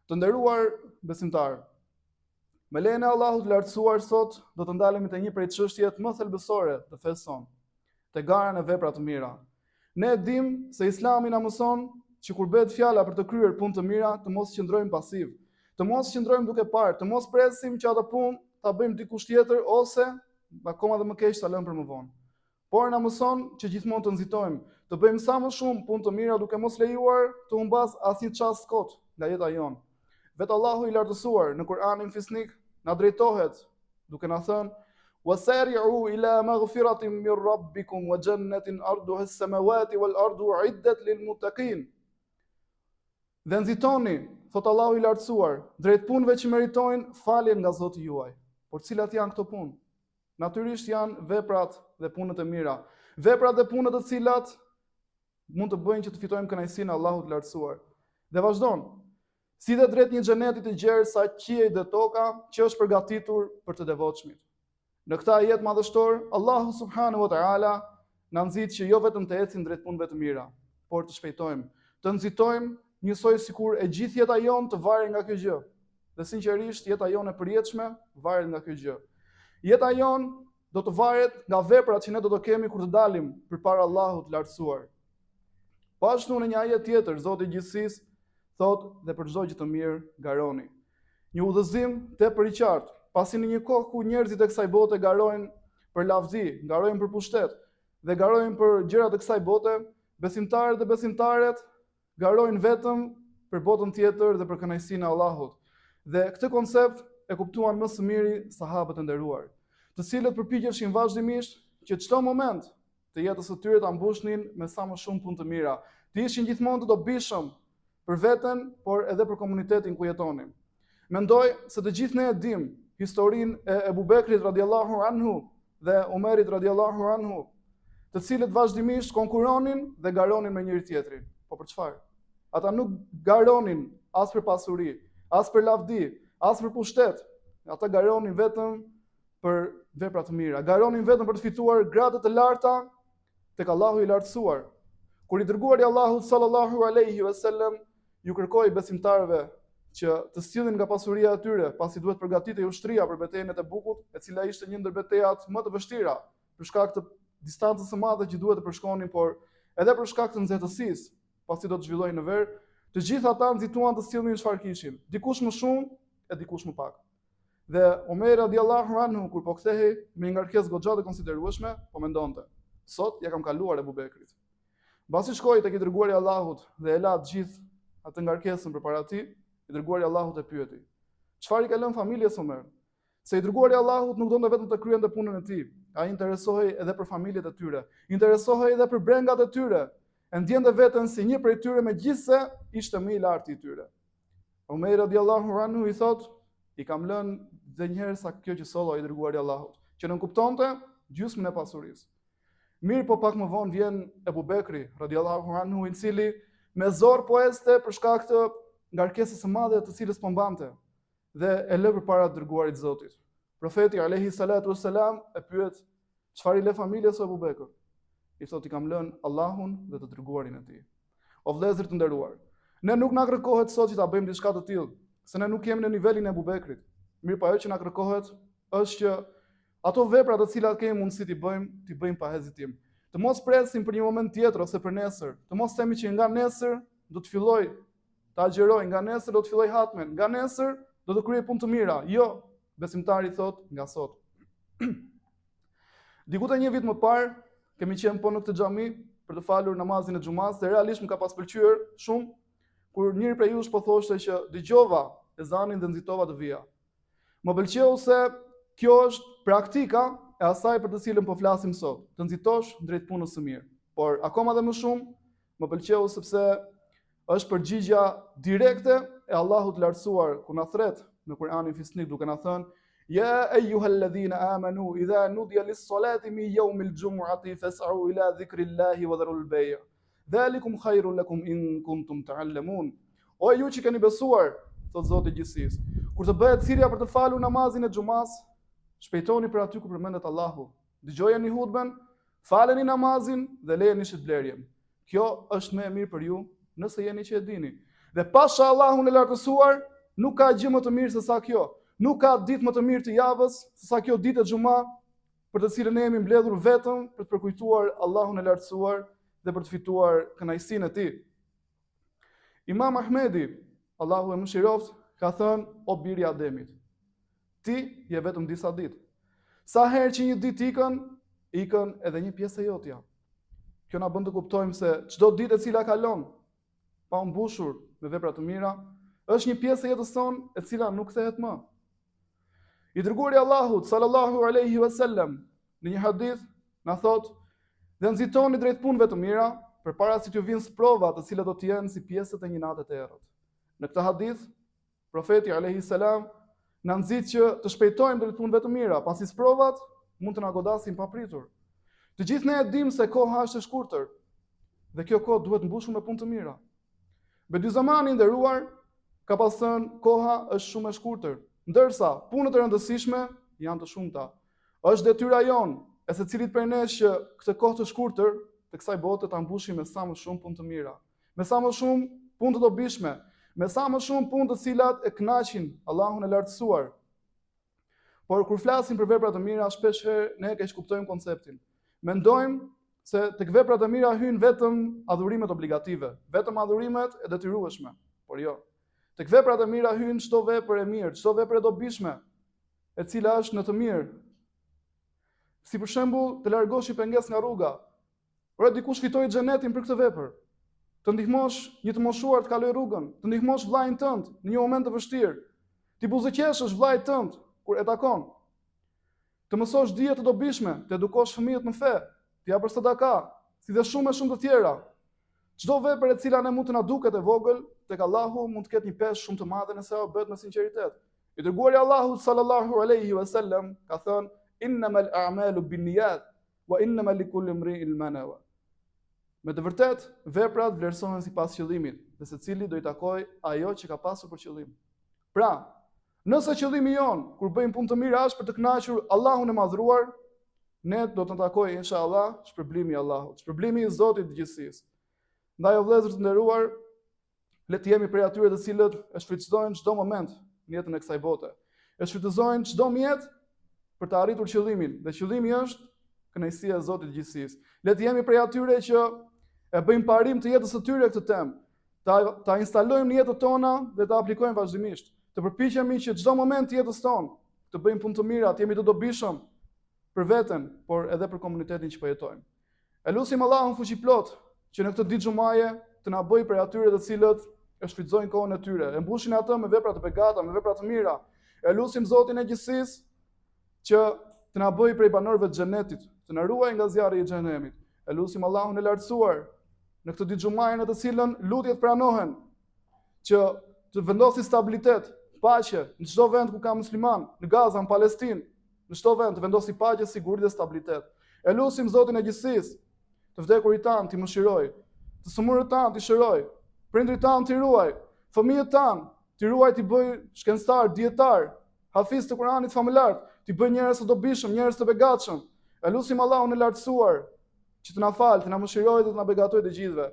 Të nderuar besimtarë, me lejen e Allahut të lartësuar sot do të ndalemi te një prej çështjeve më thelbësore të fesë sonë, te gara në vepra të mira. Ne e dimë se Islami na mëson që kur bëhet fjala për të kryer punë të mira, të mos qëndrojmë pasiv, të mos qëndrojmë duke parë, të mos presim që ato punë ta bëjmë dikush tjetër ose akoma dhe më keq ta lëmë për më vonë. Por na mëson që gjithmonë të nxitojmë, të bëjmë sa më shumë punë të mira duke mos lejuar të humbas asnjë çast kot nga jeta jonë. Vetë Allahu i lartësuar në Kur'anin Fisnik na drejtohet duke na thënë: "Wasari'u ila maghfiratin min rabbikum wa jannatin arduha as-samawati wal ardu 'iddat lil muttaqin." Dhe nxitoni, thot Allahu i lartësuar, drejt punëve që meritojnë faljen nga Zoti juaj. Por cilat janë këto punë? Natyrisht janë veprat dhe punët e mira. Veprat dhe punët të cilat mund të bëjnë që të fitojmë kënaqësinë e Allahut të lartësuar. Dhe vazhdon: "Si dhe drejt një xheneti të gjerë sa qiej dhe toka, që është përgatitur për të devotshmit." Në këtë ajet madhështor, Allahu subhanahu wa taala na nxit që jo vetëm të ecim drejt punëve të mira, por të shpejtojmë, të nxitojmë njësoj sikur e gjithë jeta jonë të varet nga kjo gjë. Dhe sinqerisht jeta jonë e përjetshme varet nga kjo gjë. Jeta jonë do të varet nga veprat që ne do të kemi kur të dalim përpara Allahut të lartësuar. Po ashtu në një ajet tjetër, Zoti i gjithësisë thot: "Dhe për çdo gjë të mirë garoni." Një udhëzim tepër i qartë, pasi në një kohë ku njerëzit e kësaj bote garojnë për lavdi, garojnë për pushtet dhe garojnë për gjërat e kësaj bote, besimtarët dhe besimtaret garojnë vetëm për botën tjetër dhe për kënaqësinë e Allahut. Dhe këtë koncept e kuptuan më së miri sahabët e nderuar, të cilët përpiqeshin vazhdimisht që çdo moment të jetës së tyre ta mbushnin me sa më shumë punë të mira, të ishin gjithmonë të dobishëm për veten, por edhe për komunitetin ku jetonin. Mendoj se të gjithë ne e dimë historinë e Ebu Bekrit radiallahu anhu dhe Umerit radiallahu anhu, të cilët vazhdimisht konkuronin dhe garonin me njëri tjetrin. Po për çfarë? Ata nuk garonin as për pasuri, as për lavdi, as për pushtet. Ata garonin vetëm për vepra të mira. Garonin vetëm për të fituar gradë të larta tek Allahu i lartësuar. Kur i dërguari i Allahut sallallahu alaihi wasallam ju kërkoi besimtarëve që të sillnin nga pasuria e tyre, pasi duhet përgatitej ushtria për betejën e Tebukut, e cila ishte një ndër betejat më të vështira për shkak të distancës së madhe që duhet të përshkonin, por edhe për shkak të nxehtësisë, pasi do të zhvillohej në ver, të gjithë ata nxituan të sillnin çfarë kishin, dikush më shumë e dikush më pak. Dhe Omer radiallahu anhu kur po kthehej me një ngarkesë goxha të konsiderueshme, po mendonte: sot ja kam kaluar Ebu Bekrit. Mbasi shkoi tek i dërguari i Allahut dhe e la të gjithë atë ngarkesën përpara tij, i dërguari i Allahut e pyeti: "Çfarë i ka lënë familjes Omer?" Se i dërguari i Allahut nuk donte vetëm të kryente punën e tij, ai interesohej edhe për familjet e tyre, interesohej edhe për brengat e tyre, e ndjente veten si një prej tyre megjithse ishte më i larti i tyre. Omer radiallahu anhu i thot: "I kam lënë dhe njëherë sa kjo që solla i dërguari i Allahut, që nuk kuptonte gjysmën e pasurisë." Mirë, po pak më vonë vjen Ebu Bekri radiallahu anhu, i cili me zor po ecte për shkak të ngarkesës së madhe të cilës po mbante dhe e lë përpara të dërguarit të Zotit. Profeti alayhi salatu wassalam e pyet: "Çfarë i lë familjes Ebu Bekr?" I thotë: "I kam lënë Allahun dhe të dërguarin e tij." O vëllezër të nderuar, ne nuk na kërkohet sot që ta bëjmë diçka të tillë, se ne nuk jemi në nivelin e Ebu Bekrit. Mirë, po ajo që na kërkohet është që ato vepra të cilat kemi mundësi t'i bëjmë pa hezitim. Të mos presim për një moment tjetër ose për nesër, të mos themi që nga nesër do të filloj të agjeroj, nga nesër do të filloj hatmen, nga nesër do të kryej punë të mira. Jo, besimtari thot nga sot. Diku te një vit më parë, kemi qenë po në këtë xhami për të falur namazin e xumas, dhe realisht më ka pas pëlqyer shumë kur njëri prej jush po thoshte që dëgjova ezanin dhe nxitova të vija. Më pëlqeu se kjo është praktika e asaj për të cilën po flasim sot, të nxitosh drejt punës së mirë. Por akoma dhe më shumë më pëlqeu sepse është përgjigja direkte e Allahut lartësuar ku na thret në Kur'anin Fisnik duke na thënë: "Ya ayyuhalladhina amanu idha nudiya lis-salati min yawmil jumu'ati fas'au ila dhikrillahi wa dharul bay'. Dhalikum khairul lakum in kuntum ta'lamun." O ju që keni besuar, thot Zoti i gjithësisë, kur të bëhet thirrja për të falur namazin e xumas, shpejtoni për aty ku përmendet Allahu. Dëgjojeni hutben, faleni namazin dhe lejeni shitblerjen. Kjo është më e mirë për ju, nëse jeni që e dini. Dhe pasha Allahun e lartësuar, Nuk ka gjë më të mirë se sa kjo. Nuk ka ditë më të mirë të javës se sa kjo ditë e xuma, për të cilën ne jemi mbledhur vetëm për të përkujtuar Allahun e lartësuar dhe për të fituar kënaqësinë e tij. Imam Ahmedi, Allahu e mëshiroft, ka thënë: o biri i Ademit, ti je vetëm disa ditë. Sa herë që një ditë ikën edhe një pjesë e jotja. Kjo na bën të kuptojmë se çdo ditë e cila kalon pa u mbushur me vepra të mira, është një pjesë e jetës sonë e cila nuk kthehet më. I dërguari i Allahut sallallahu alaihi wasallam në një hadith na thotë: dhe nxitoni drejt punëve të mira, përpara se t'ju vinë sprova të cilat do të jenë si pjesët e një nate të errët. Në këtë hadith, profeti alayhi salam na nxit që të shpejtojmë drejt punëve të mira, pasi sprovat mund të na godasin papritur. Të gjithë ne e dimë se koha është e shkurtër dhe kjo kohë duhet mbushur me punë të mira. Me dy zamani nderuar, ka pas thënë koha është shumë e shkurtër, ndërsa punët e rëndësishme janë të shumta. Është detyra jonë e secilit prej nesh që këtë kohë të shkurtër të kësaj bote ta mbushim me sa më shumë punë të mira, me sa më shumë punë të dobishme, me sa më shumë punë të cilat e kënaqin Allahun e lartësuar. Por kur flasim për vepra të mira, shpesh herë ne keq kuptojmë konceptin. Mendojmë se tek veprat e mira hyn vetëm adhurimet obligative, vetëm adhurimet e detyrueshme. Por jo. Tek veprat e mira hyn çdo vepër e mirë, çdo vepër e dobishme, e cila është në të mirë. Si për shembull, të largosh i pengesë nga rruga. Por dikush fitoi xhenetin për këtë vepër. Të ndihmosh një të moshuar të kalojë rrugën, të ndihmosh vllajën tënd në një moment të vështirë. Ti buzëqeshësh vllajën tënd kur e takon. Të mësosh dije të dobishme, të edukosh fëmijët në fe, të japësh sadaka, si dhe shumë të tjera. Çdo vepër e cila ne mund të na duket e vogël, tek Allahu mund të ketë një peshë shumë të madhe nëse ajo bëhet me sinqeritet. I dërguari Allahu sallallahu alaihi wasallam ka thënë: innamal a'malu binniyat wa innamal likulli imri'in ma nawa. Me të vërtet, veprat vlerësohen sipas qëllimit, dhe secili do i takojë ajo që ka pasur për qëllim. Pra, nëse qëllimi jon kur bëjmë punë të mira është për të kënaqur Allahun e madhruar, ne do të takojë inshallah shpërblimi i Allahut, shpërblimi i Zotit të gjithësisë. Ndaj o vëllezër të nderuar, le të jemi prej atyre të cilët e shfrytëzojnë çdo moment në jetën e kësaj bote. E shfrytëzojnë çdo mjet për të arritur qëllimin, dhe qëllimi është kënaqësia e Zotit të gjithësisë. Le të jemi prej atyre që e bëjmë parim të jetës së tyre këtë temë, ta instalojmë në jetën tona dhe ta aplikojmë vazhdimisht. Të përpiqemi që çdo moment të jetës tonë të bëjmë punë të mira, të jemi të dobishëm për veten, por edhe për komunitetin që po jetojmë. E lutim Allahun fuqiplot që në këtë ditë xumaje të na bëjë prej atyre të cilët e shfrytëzojnë kohën e tyre, e mbushin atë me vepra të begata, me vepra të mira. E lutim Zotin e gjithësisë që të na bëjë prej banorëve të xhenetit, të na ruajë nga zjarri i xhenemit. E lutim Allahun e lartësuar në këtë ditë xumaje në të cilën lutjet pranohen, që të vendosi stabilitet, paqe në çdo vend ku ka musliman, në Gaza, në Palestinë, në çdo vend të vendosi paqe, siguri dhe stabilitet. E lutim Zotin e gjithësisë, të vdekurit tanë t'i mëshiroj, të sëmurët tanë t'i shëroj, prindrit tanë t'i ruaj, fëmijët tanë t'i ruaj, t'i bëj shkencëtar, dietar, hafiz të Kuranit familjar, t'i bëj njerëz të dobishëm, njerëz të begatshëm. E lutim Allahun e lartësuar që të na falë, të na mëshirojë dhe të na begatojë të gjithëve.